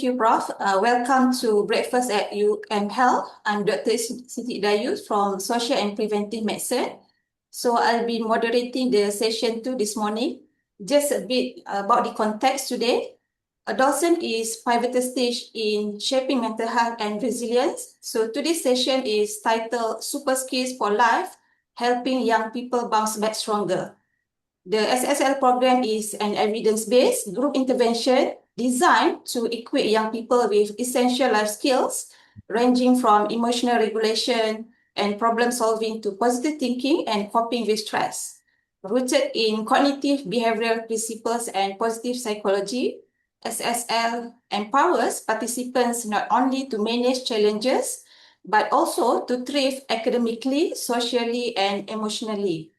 you, Prof. Welcome to Breakfast at UMHealth. I'm Dr. Siti Idayu from Social and Preventive Medicine. So I'll be moderating the session 2 this morning. Just a bit about the context today. Adolescence is pivotal stage in shaping mental health and resilience. So today's session is titled Super Skills for Life, Helping Young People Bounce Back Stronger. The SSL program is an evidence-based group intervention designed to equip young people with essential life skills, ranging from emotional regulation and problem solving to positive thinking and coping with stress. Rooted in cognitive behavioral principles and positive psychology, SSL empowers participants not only to manage challenges, but also to thrive academically, socially, and emotionally.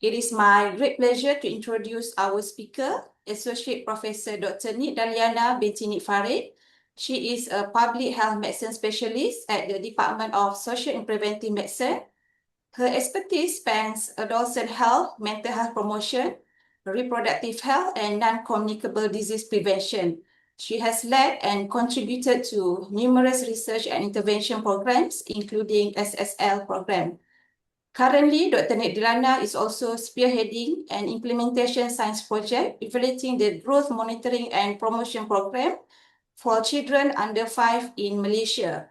It is my great pleasure to introduce our speaker, Associate Professor Dr. Daliana binti Farid. She is a public health medicine specialist at the Department of Social and Preventive Medicine. Her expertise spans adolescent health, mental health promotion, reproductive health, and non-communicable disease prevention. She has led and contributed to numerous research and intervention programs, including SSL program. Currently, Dr. Daliana is also spearheading an implementation science project evaluating the growth monitoring and promotion program for children under 5 in Malaysia.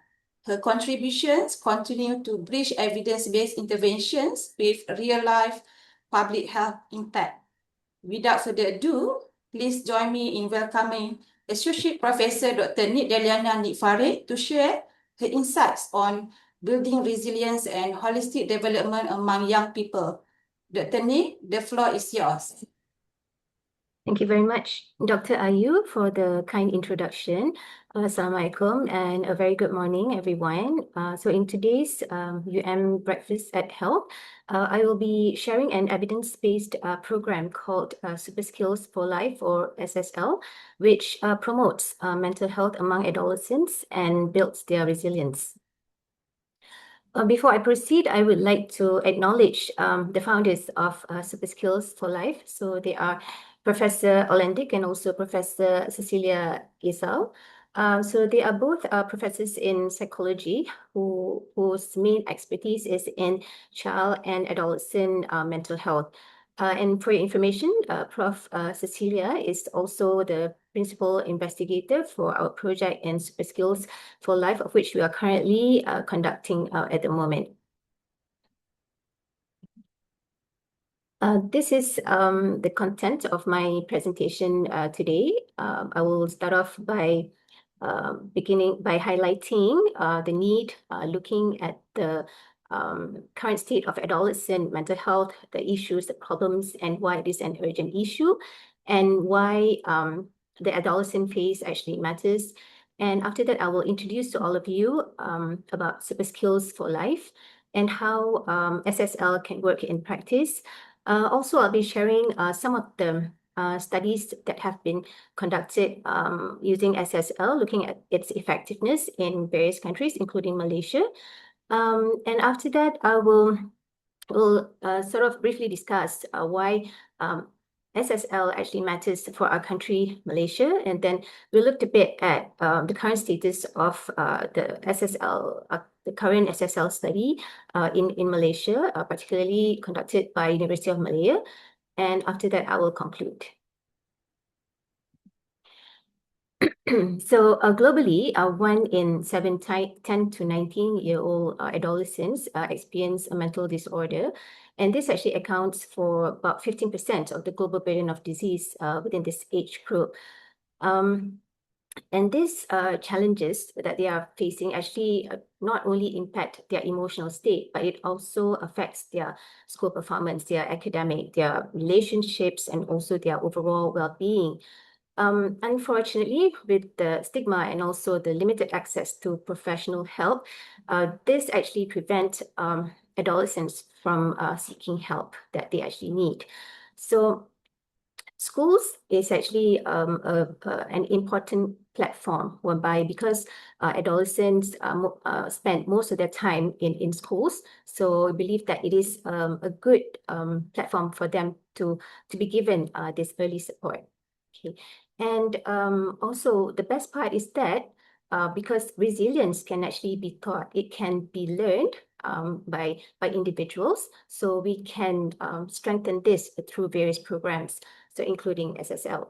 Her contributions continue to bridge evidence-based interventions with real-life public health impact. Without further ado, please join me in welcoming Associate Professor Dr. Daliana Farid to share her insights on building resilience and holistic development among young people. Dr. Ni, the floor is yours. Thank you very much, Dr. Ayu, for the kind introduction. Assalamualaikum and a very good morning, everyone. So in today's Breakfast at Health, I will be sharing an evidence-based program called Super Skills for Life, or SSL, which promotes mental health among adolescents and builds their resilience. Before I proceed, I would like to acknowledge the founders of Super Skills for Life. So they are Professor Olendik and also Professor Cecilia Isau. So they are both professors in psychology whose main expertise is in child and adolescent mental health. And for your information, Prof. Cecilia is also the principal investigator for our project in Super Skills for Life, of which we are currently conducting at the moment. This is the content of my presentation today. I will start off by beginning by highlighting the need, looking at the current state of adolescent mental health, the issues, the problems, and why it is an urgent issue, and why the adolescent phase actually matters. And after that, I will introduce to all of you about Super Skills for Life and how SSL can work in practice. Also, I'll be sharing some of the studies that have been conducted using SSL, looking at its effectiveness in various countries, including Malaysia. And after that, I will sort of briefly discuss why SSL actually matters for our country, Malaysia. And then we looked a bit at the current status of the SSL, the current SSL study in Malaysia, particularly conducted by University of Malaya. And after that, I will conclude. So globally, 1 in 7 10 to 19-year-old adolescents experience a mental disorder. And this actually accounts for about 15% of the global burden of disease within this age group. And these challenges that they are facing actually not only impact their emotional state, but it also affects their school performance, their academic, their relationships, and also their overall well-being. Unfortunately, with the stigma and also the limited access to professional help, this actually prevents adolescents from seeking help that they actually need. So schools is actually an important platform whereby, because adolescents spend most of their time in schools, so I believe that it is a good platform for them to be given this early support. Okay. And also the best part is that because resilience can actually be taught, it can be learned by individuals. So we can strengthen this through various programs, so including SSL.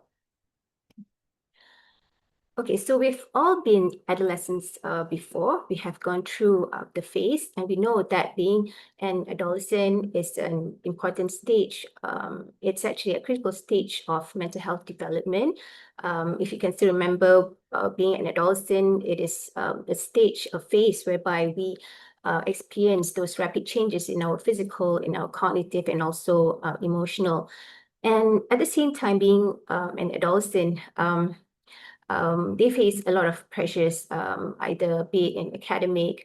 Okay, so we've all been adolescents before. We have gone through the phase, and we know that being an adolescent is an important stage. It's actually a critical stage of mental health development. If you can still remember, being an adolescent, it is a stage, a phase whereby we experience those rapid changes in our physical, in our cognitive, and also emotional. And at the same time, being an adolescent, they face a lot of pressures, either be it in academic,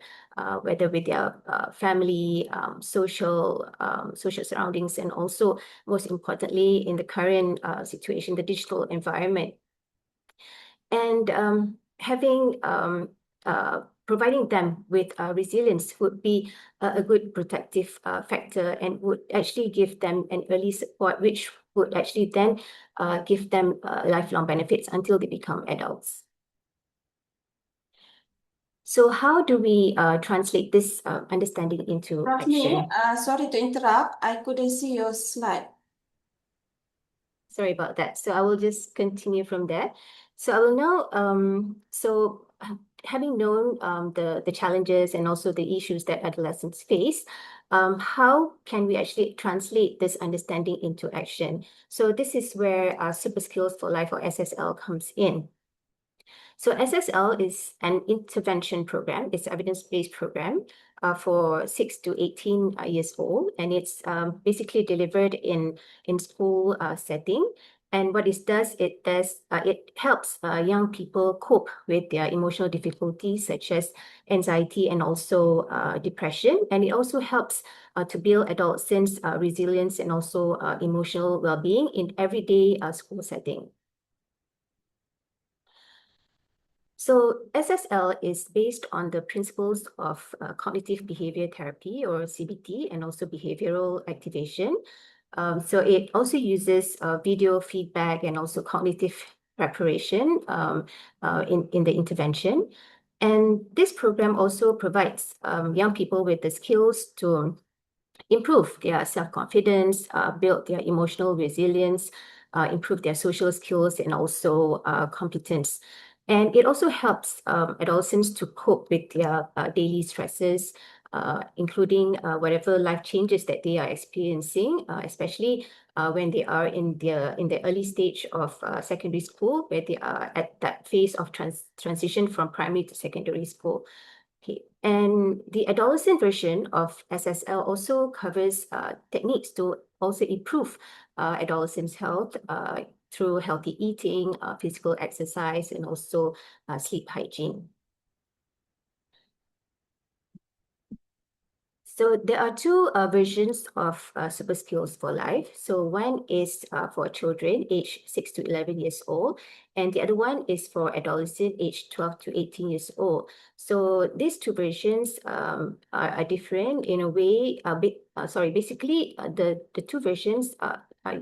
whether with their family, social surroundings, and also, most importantly, in the current situation, the digital environment. And providing them with resilience would be a good protective factor and would actually give them an early support, which would actually then give them lifelong benefits until they become adults. So how do we translate this understanding into action? Sorry to interrupt. I couldn't see your slide. Sorry about that. So I will just continue from there. So I will now, having known the challenges and also the issues that adolescents face, how can we actually translate this understanding into action? So this is where Super Skills for Life, or SSL, comes in. So SSL is an intervention program. It's an evidence-based program for 6 to 18 years old, and it's basically delivered in school setting. And what it does, it helps young people cope with their emotional difficulties such as anxiety and also depression. And it also helps to build adolescents' resilience and also emotional well-being in everyday school setting. So SSL is based on the principles of cognitive behavior therapy, or CBT, and also behavioral activation. So it also uses video feedback and also cognitive preparation in the intervention. And this program also provides young people with the skills to improve their self-confidence, build their emotional resilience, improve their social skills, and also competence. And it also helps adolescents to cope with their daily stresses, including whatever life changes that they are experiencing, especially when they are in the early stage of secondary school, where they are at that phase of transition from primary to secondary school. Okay. And the adolescent version of SSL also covers techniques to also improve adolescents' health through healthy eating, physical exercise, and also sleep hygiene. So there are two versions of Super Skills for Life. So one is for children aged 6 to 11 years old, and the other one is for adolescents aged 12 to 18 years old. So these two versions are different in a way. Basically, the two versions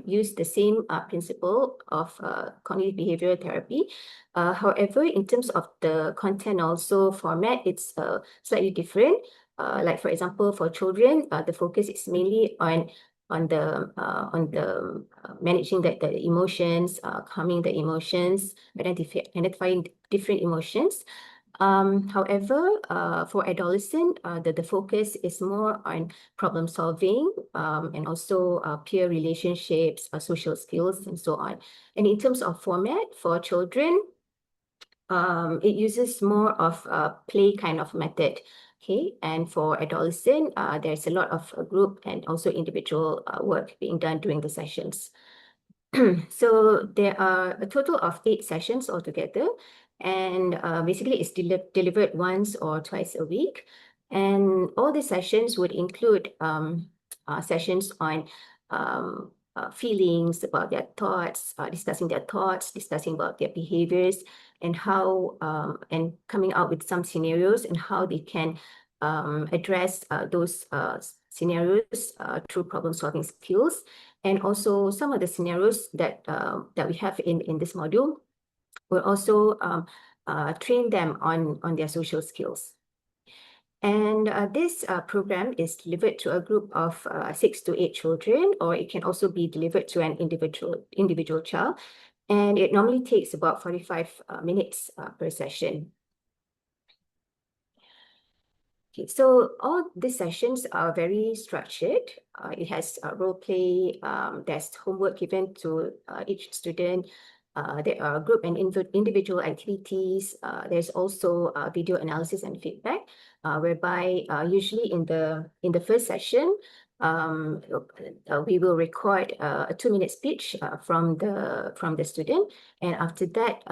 use the same principle of cognitive behavioral therapy. However, in terms of the content, also format, it's slightly different. Like, for example, for children, the focus is mainly on managing the emotions, calming the emotions, identifying different emotions. However, for adolescent, the focus is more on problem solving, and also peer relationships, social skills, and so on. And in terms of format for children, it uses more of a play kind of method. Okay, and for adolescent, there's a lot of group and also individual work being done during the sessions. So there are a total of 8 sessions altogether, and basically it's delivered once or twice a week. And all the sessions would include sessions on feelings, about their thoughts, discussing about their behaviors, and how and coming out with some scenarios and how they can address those scenarios through problem solving skills. And also some of the scenarios that we have in this module We'll also train them on their social skills. And this program is delivered to a group of 6 to 8 children, or it can also be delivered to an individual child. And it normally takes about 45 minutes per session. Okay, so all these sessions are very structured. It has role play, there's homework given to each student. There are group and individual activities. There's also video analysis and feedback, whereby usually in the first session, we will record a 2-minute speech from the student, and after that,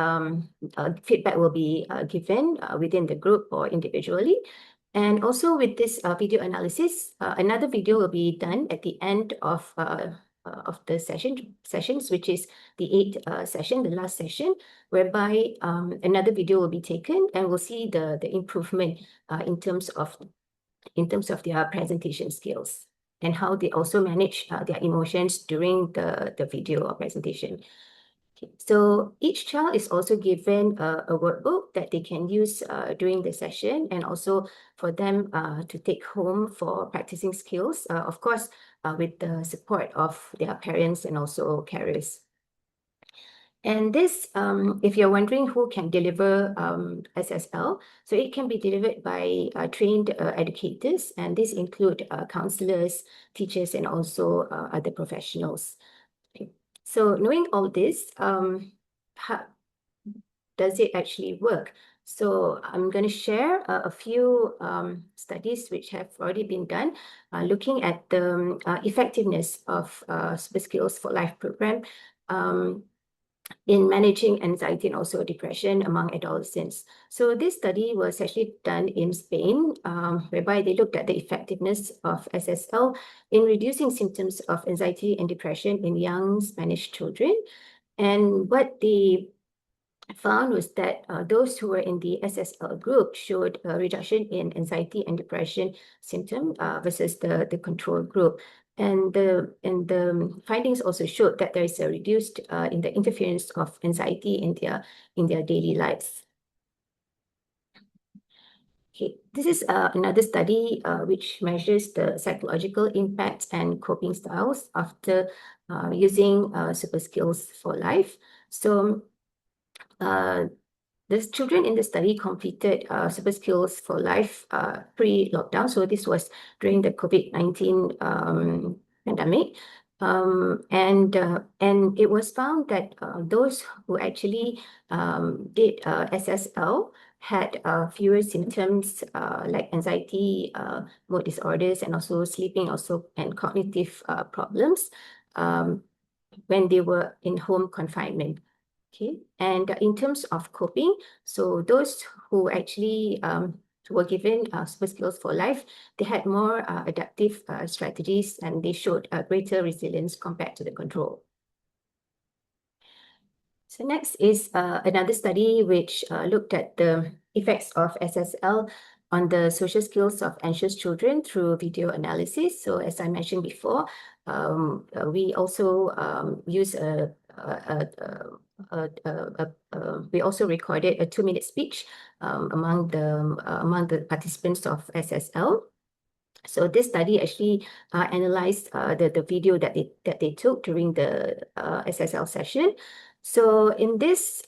feedback will be given within the group or individually. And also with this video analysis, another video will be done at the end of the sessions, which is the 8th session, the last session, whereby another video will be taken, and we'll see the improvement in terms of their presentation skills and how they also manage their emotions during the video or presentation. Okay. So each child is also given a workbook that they can use during the session, and also for them to take home for practicing skills, of course, with the support of their parents and also carers. And this, if you're wondering who can deliver SSL, so it can be delivered by trained educators, and this include counselors, teachers, and also other professionals. Okay. So knowing all this, how does it actually work? So I'm going to share a few studies which have already been done, looking at the effectiveness of Super Skills for Life program in managing anxiety and also depression among adolescents. So this study was actually done in Spain, whereby they looked at the effectiveness of SSL in reducing symptoms of anxiety and depression in young Spanish children. And what they found was that those who were in the SSL group showed a reduction in anxiety and depression symptom versus the control group. And the findings also showed that there is a reduced in the interference of anxiety in their daily lives. Okay, this is another study which measures the psychological impacts and coping styles after using Super Skills for Life. So the children in the study completed Super Skills for Life pre-lockdown. So this was during the COVID-19 pandemic. And it was found that those who actually did SSL had fewer symptoms like anxiety, mood disorders, and also sleeping and cognitive problems when they were in home confinement. Okay, and in terms of coping, so those who actually were given Super Skills for Life, they had more adaptive strategies, and they showed greater resilience compared to the control. So next is another study which looked at the effects of SSL on the social skills of anxious children through video analysis. So as I mentioned before, we also use we also recorded a 2-minute speech among the participants of SSL. So this study actually analyzed the video that they took during the SSL session. So in this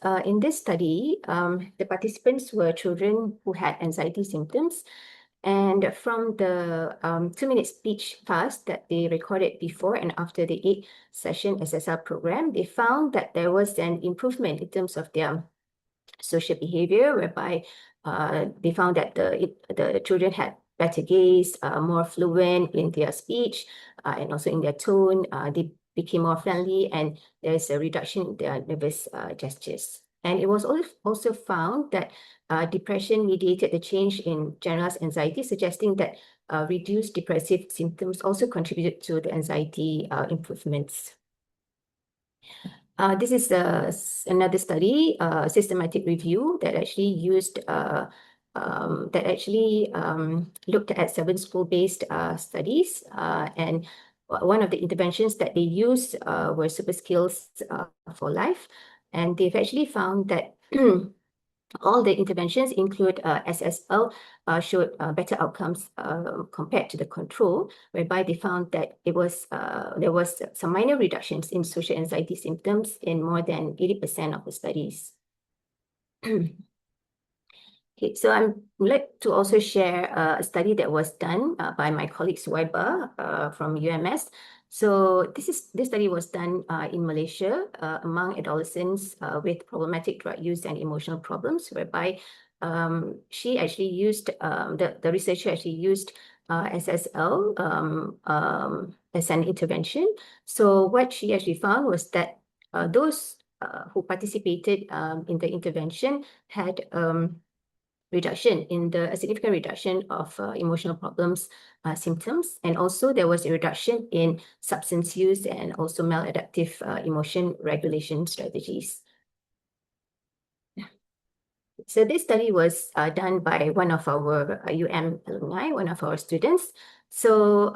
study, the participants were children who had anxiety symptoms. And from the 2-minute speech task that they recorded before and after the 8-session SSL program, they found that there was an improvement in terms of their social behavior, whereby they found that the children had better gaze, more fluent in their speech, and also in their tone. They became more friendly, and there's a reduction in their nervous gestures. And it was also found that depression mediated the change in generalized anxiety, suggesting that reduced depressive symptoms also contributed to the anxiety improvements. This is another study, systematic review that actually looked at 7 school-based studies, and one of the interventions that they used were Super Skills for Life, and they've actually found that all the interventions include SSL showed better outcomes compared to the control, whereby they found that there was some minor reductions in social anxiety symptoms in more than 80% of the studies. Okay, so I would like to also share a study that was done by my colleague Suwaiba from UMS. So this study was done in Malaysia among adolescents with problematic drug use and emotional problems, whereby she actually used the researcher actually used SSL as an intervention. So what she actually found was that those who participated in the intervention had a significant reduction of emotional problems symptoms, and also there was a reduction in substance use and also maladaptive emotion regulation strategies. So this study was done by one of our alumni, one of our students. So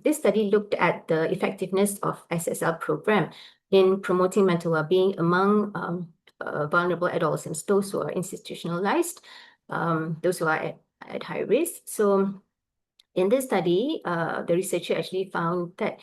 this study looked at the effectiveness of SSL program in promoting mental well-being among vulnerable adolescents, those who are institutionalized, those who are at high risk. So in this study, the researcher actually found that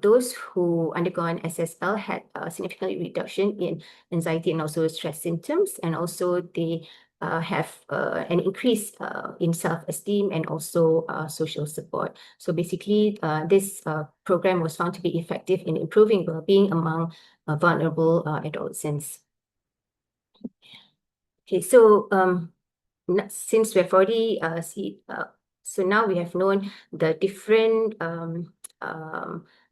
those who undergone SSL had a significant reduction in anxiety and also stress symptoms, and also they have an increase in self-esteem and also social support. So basically, this program was found to be effective in improving well-being among vulnerable adolescents. Okay, so since we've already so now we have known the different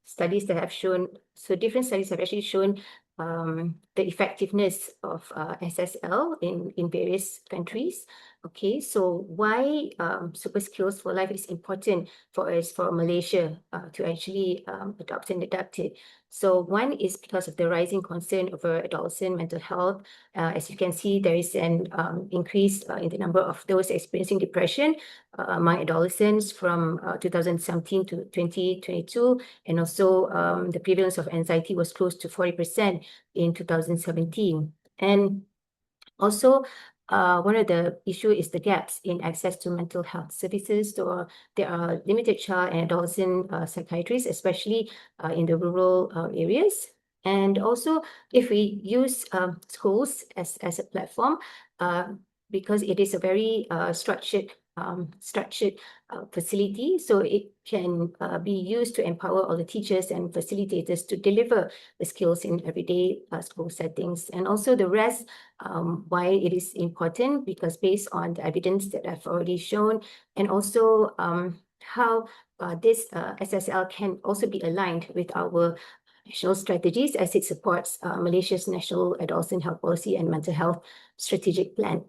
studies that have shown, so different studies have actually shown the effectiveness of SSL in various countries. Okay, so why super skills for life is important for us, for Malaysia, to actually adopt and adapt it. So one is because of the rising concern over adolescent mental health. As you can see, there is an increase in the number of those experiencing depression among adolescents from 2017 to 2022. And also the prevalence of anxiety was close to 40% in 2017. And also, one of the issue is the gaps in access to mental health services. So there are limited child and adolescent psychiatrists, especially in the rural areas. And also, if we use schools as a platform, because it is a very structured facility, so it can be used to empower all the teachers and facilitators to deliver the skills in everyday school settings. And also the rest, why it is important, because based on the evidence that I've already shown, and also how this SSL can also be aligned with our national strategies as it supports Malaysia's National Adolescent Health Policy and Mental Health Strategic Plan.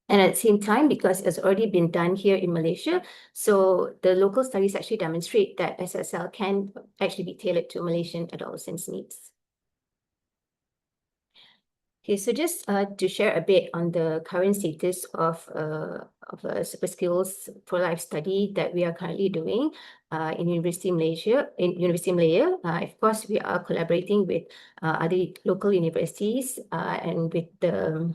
And at the same time, because it's already been done here in Malaysia, so the local studies actually demonstrate that SSL can actually be tailored to Malaysian adolescents' needs. Okay, so just to share a bit on the current status of a super skills for life study that we are currently doing in University Malaysia. Of course, we are collaborating with other local universities and with the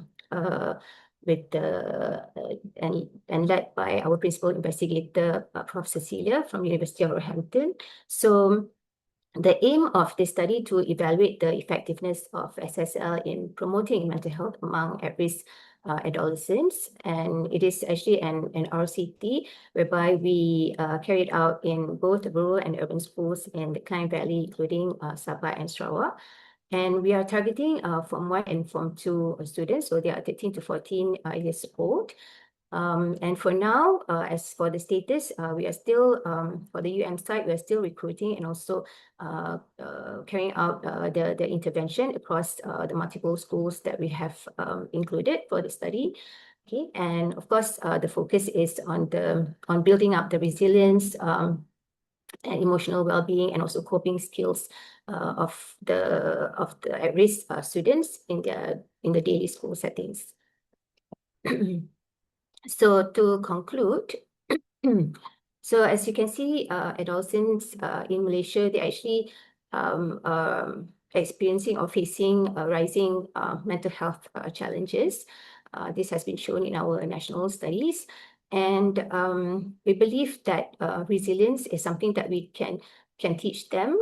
and led by our principal investigator, Prof. Cecilia from University of Roehampton. So the aim of this study to evaluate the effectiveness of SSL in promoting mental health among at-risk adolescents, and it is actually an RCT whereby we carried out in both rural and urban schools in the Klang Valley, including Sabah and Sarawak. And we are targeting Form 1 and Form 2 students, so they are 13 to 14 years old. And for now, as for the status, we are still, for the site, we are still recruiting and also carrying out the intervention across the multiple schools that we have included for the study. Okay, and of course, the focus is on building up the resilience and emotional well-being and also coping skills of the at-risk students in the daily school settings. So to conclude, so as you can see, adolescents in Malaysia, they actually experiencing or facing rising mental health challenges. This has been shown in our national studies. And we believe that resilience is something that we can teach them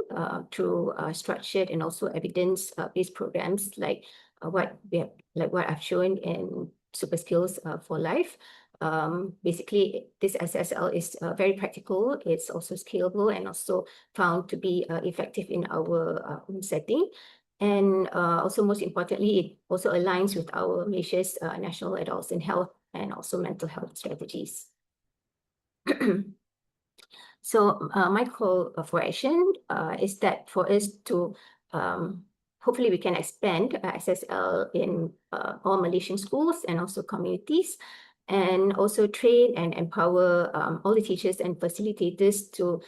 through structured and also evidence-based programs like what I've shown in Super Skills for Life. Basically, this SSL is very practical. It's also scalable and also found to be effective in our own setting. And also, most importantly, it also aligns with our Malaysia's national adults in health and also mental health strategies. So my call for action is that for us to hopefully we can expand SSL in all Malaysian schools and also communities, and also train and empower all the teachers and facilitators to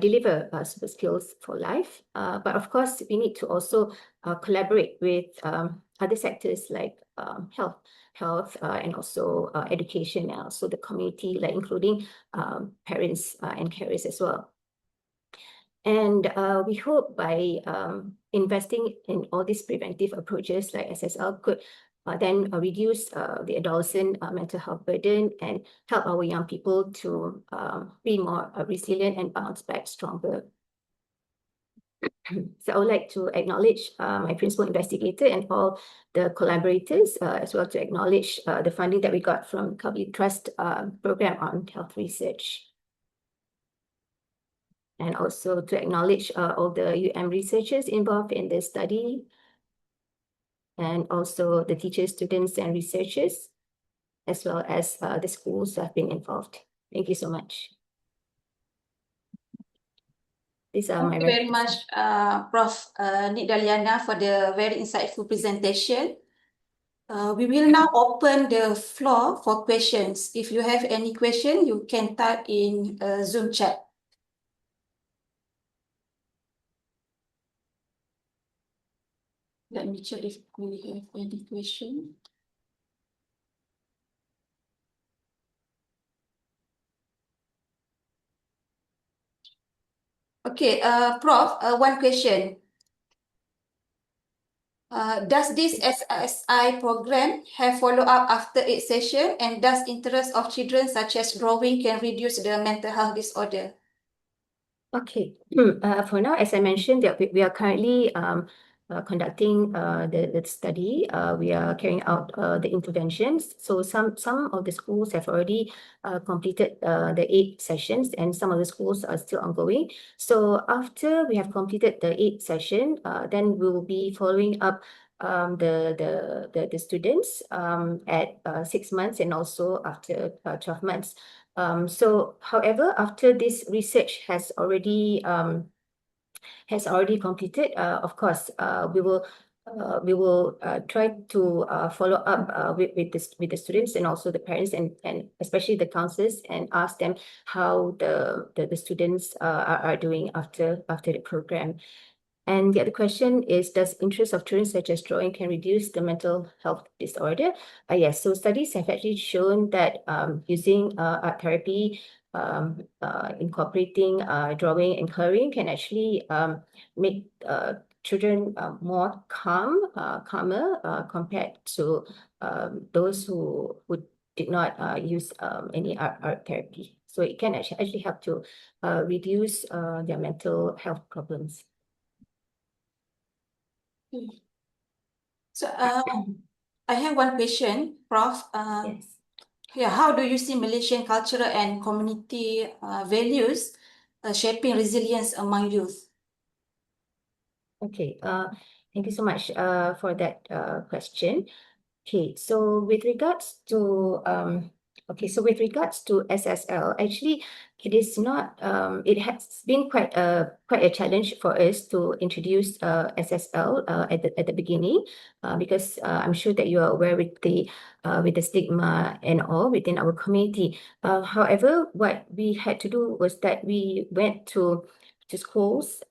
deliver super skills for life. But of course, we need to also collaborate with other sectors like health and also education and also the community, like including parents and carers as well. And we hope by investing in all these preventive approaches like SSL could then reduce the adolescent mental health burden and help our young people to be more resilient and bounce back stronger. So I would like to acknowledge my principal investigator and all the collaborators, as well to acknowledge the funding that we got from Kabi Trust program on health research. And also to acknowledge all the UM researchers involved in this study, and also the teachers, students, and researchers, as well as the schools that have been involved. Thank you so much. These are Thank you very much, Prof. Daliana, for the very insightful presentation. We will now open the floor for questions. If you have any question, you can type in Zoom chat. Let me check if we have any question. Okay, Prof, one question. Does this SSI program have follow-up after 8 sessions, and does interest of children such as drawing can reduce the mental health disorder? Okay. For now, as I mentioned, that we are currently conducting the study. We are carrying out the interventions. So some of the schools have already completed the 8 sessions, and some of the schools are still ongoing. So after we have completed the 8 session, then we will be following up the students at 6 months and also after 12 months. So, however, after this research has already completed, of course, we will try to follow up with the students and also the parents and especially the counselors, and ask them how the students are doing after the program. And the other question is, does interest of children such as drawing can reduce the mental health disorder? Yes, so studies have actually shown that using art therapy, incorporating drawing and coloring can actually make children more calmer compared to those who did not use any art therapy. So it can actually help to reduce their mental health problems. So I have one question, Prof. Yes. Yeah, how do you see Malaysian cultural and community values shaping resilience among youth? Okay. Thank you so much for that question. Okay, so with regards to SSL, actually, it is not. It has been quite a challenge for us to introduce SSL at the beginning, because I'm sure that you are aware with the stigma and all within our community. However, what we had to do was that we went to schools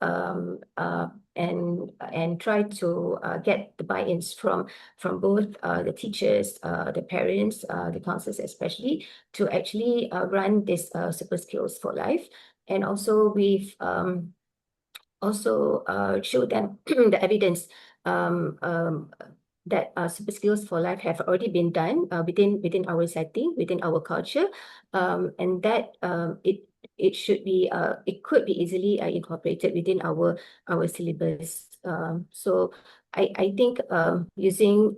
and tried to get the buy-ins from both the teachers, the parents, the counselors especially, to actually run this Super Skills for Life. And also we've also show them the evidence that super skills for life have already been done within our setting, within our culture, and that it could be easily incorporated within our syllabus. So I think using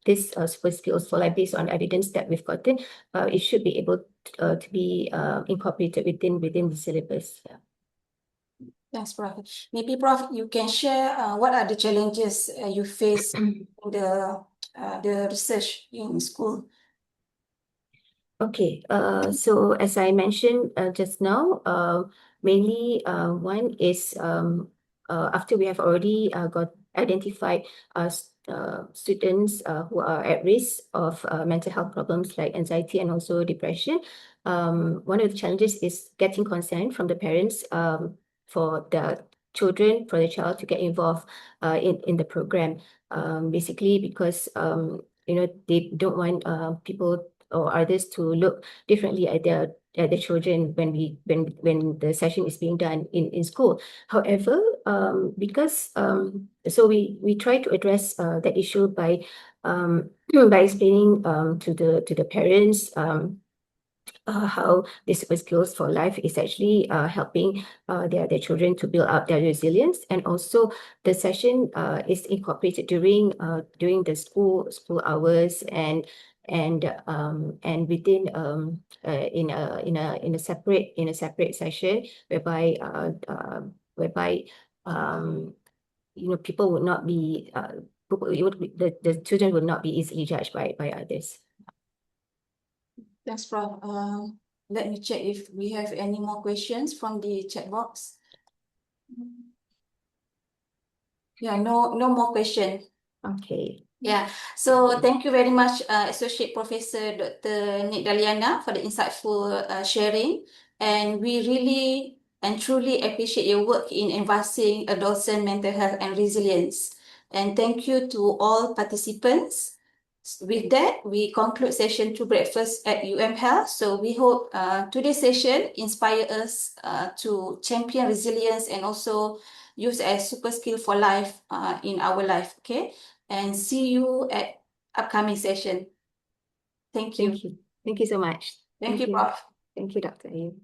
this super skills for life based on evidence that we've gotten, it should be able to be incorporated within the syllabus. Yeah. Thanks, Prof. Maybe, Prof, you can share what are the challenges you face in the research in school. Okay, so as I mentioned just now, mainly one is after we have already got identified students who are at risk of mental health problems like anxiety and also depression. One of the challenges is getting consent from the parents for the for the child to get involved in the program. Basically because they don't want people or others to look differently at their children when the session is being done in school. However, because so we try to address that issue by by explaining to the parents how this super skills for life is actually helping their children to build up their resilience, and also the session is incorporated during the school hours and within in a separate session whereby people would not be the children would not be easily judged by others. Thanks, Prof. Let me check if we have any more questions from the chat box. Yeah, no more question. Okay. Yeah, so thank you very much, Associate Professor Dr. Daliana, for the insightful sharing. And we really and truly appreciate your work in advancing adolescent mental health and resilience. And thank you to all participants. With that, we conclude session 2 breakfast at UMHealth. So we hope today's session inspire us to champion resilience and also use as super skill for life in our life. Okay. And see you at upcoming session. Thank you. Thank you so much. Thank you, Prof. Thank you, Dr. Ayu.